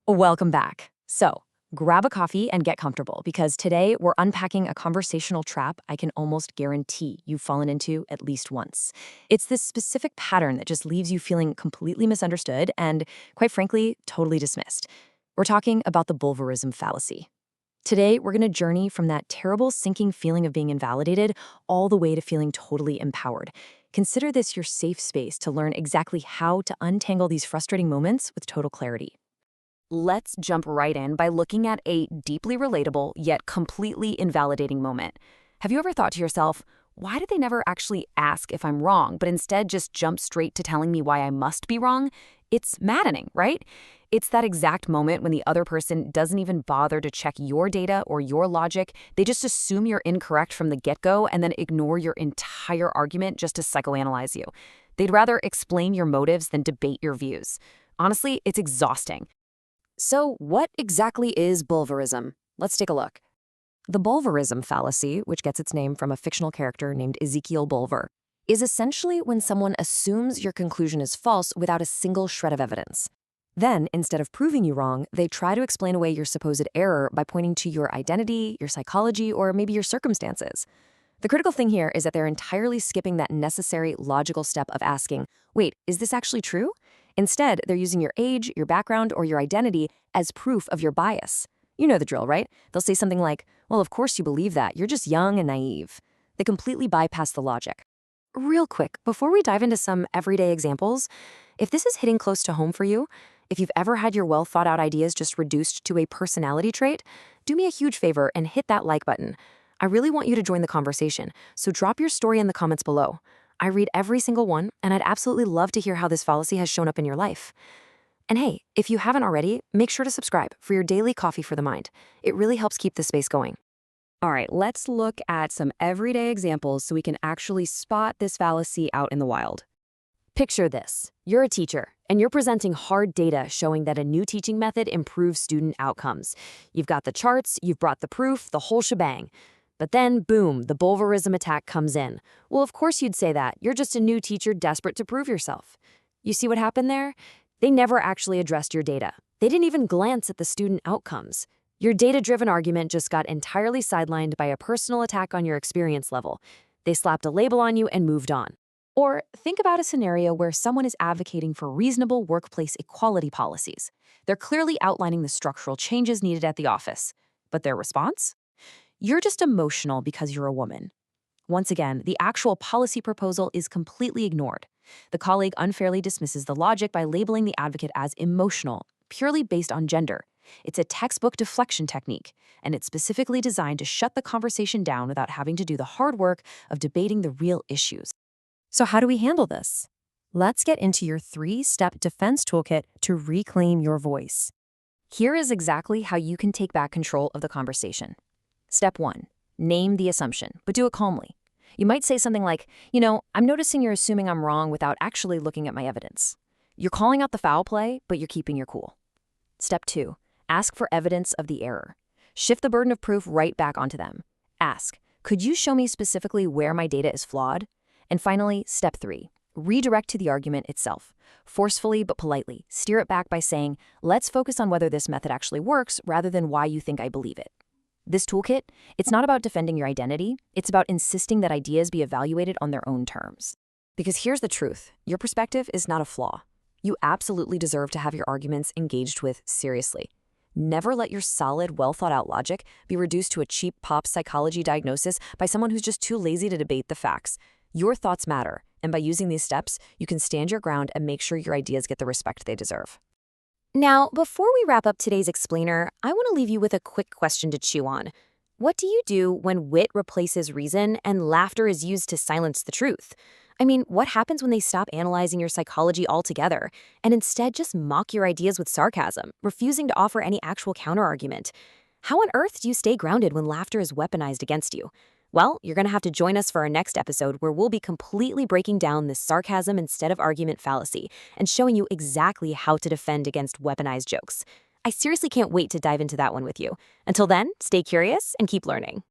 Welcome back. So, grab a coffee and get comfortable because today we're unpacking a conversational trap I can almost guarantee you've fallen into at least once. It's this specific pattern that just leaves you feeling completely misunderstood and, quite frankly, totally dismissed. We're talking about the bulverism fallacy. Today, we're going to journey from that terrible sinking feeling of being invalidated all the way to feeling totally empowered. Consider this your safe space to learn exactly how to untangle these frustrating moments with total clarity. Let's jump right in by looking at a deeply relatable yet completely invalidating moment. Have you ever thought to yourself, why did they never actually ask if I'm wrong, but instead just jump straight to telling me why I must be wrong? It's maddening, right? It's that exact moment when the other person doesn't even bother to check your data or your logic. They just assume you're incorrect from the get-go and then ignore your entire argument just to psychoanalyze you. They'd rather explain your motives than debate your views. Honestly, it's exhausting. So what exactly is bulverism? Let's take a look. The bulverism fallacy, which gets its name from a fictional character named Ezekiel Bulver, is essentially when someone assumes your conclusion is false without a single shred of evidence. Then, instead of proving you wrong, they try to explain away your supposed error by pointing to your identity, your psychology, or maybe your circumstances. The critical thing here is that they're entirely skipping that necessary logical step of asking, wait, is this actually true? Instead, they're using your age, your background, or your identity as proof of your bias. You know the drill, right? They'll say something like, well, of course you believe that. You're just young and naive. They completely bypass the logic. Real quick, before we dive into some everyday examples, if this is hitting close to home for you, if you've ever had your well-thought-out ideas just reduced to a personality trait, do me a huge favor and hit that like button. I really want you to join the conversation, so drop your story in the comments below. I read every single one, and I'd absolutely love to hear how this fallacy has shown up in your life. And hey, if you haven't already, make sure to subscribe for your daily coffee for the mind. It really helps keep the space going. All right, let's look at some everyday examples so we can actually spot this fallacy out in the wild. Picture this. You're a teacher, and you're presenting hard data showing that a new teaching method improves student outcomes. You've got the charts, you've brought the proof, the whole shebang. But then, boom, the bulverism attack comes in. Well, of course you'd say that. You're just a new teacher desperate to prove yourself. You see what happened there? They never actually addressed your data. They didn't even glance at the student outcomes. Your data-driven argument just got entirely sidelined by a personal attack on your experience level. They slapped a label on you and moved on. Or think about a scenario where someone is advocating for reasonable workplace equality policies. They're clearly outlining the structural changes needed at the office. But their response? You're just emotional because you're a woman. Once again, the actual policy proposal is completely ignored. The colleague unfairly dismisses the logic by labeling the advocate as emotional, purely based on gender. It's a textbook deflection technique, and it's specifically designed to shut the conversation down without having to do the hard work of debating the real issues. So how do we handle this? Let's get into your 3-step defense toolkit to reclaim your voice. Here is exactly how you can take back control of the conversation. Step 1. Name the assumption, but do it calmly. You might say something like, I'm noticing you're assuming I'm wrong without actually looking at my evidence. You're calling out the foul play, but you're keeping your cool. Step 2. Ask for evidence of the error. Shift the burden of proof right back onto them. Ask, could you show me specifically where my data is flawed? And finally, step 3. Redirect to the argument itself. Forcefully but politely, steer it back by saying, let's focus on whether this method actually works rather than why you think I believe it. This toolkit, it's not about defending your identity, it's about insisting that ideas be evaluated on their own terms. Because here's the truth, your perspective is not a flaw. You absolutely deserve to have your arguments engaged with seriously. Never let your solid, well-thought-out logic be reduced to a cheap pop psychology diagnosis by someone who's just too lazy to debate the facts. Your thoughts matter, and by using these steps, you can stand your ground and make sure your ideas get the respect they deserve. Now, before we wrap up today's explainer, I want to leave you with a quick question to chew on. What do you do when wit replaces reason and laughter is used to silence the truth? I mean, what happens when they stop analyzing your psychology altogether and instead just mock your ideas with sarcasm, refusing to offer any actual counterargument? How on earth do you stay grounded when laughter is weaponized against you? Well, you're going to have to join us for our next episode where we'll be completely breaking down this sarcasm instead of argument fallacy and showing you exactly how to defend against weaponized jokes. I seriously can't wait to dive into that one with you. Until then, stay curious and keep learning.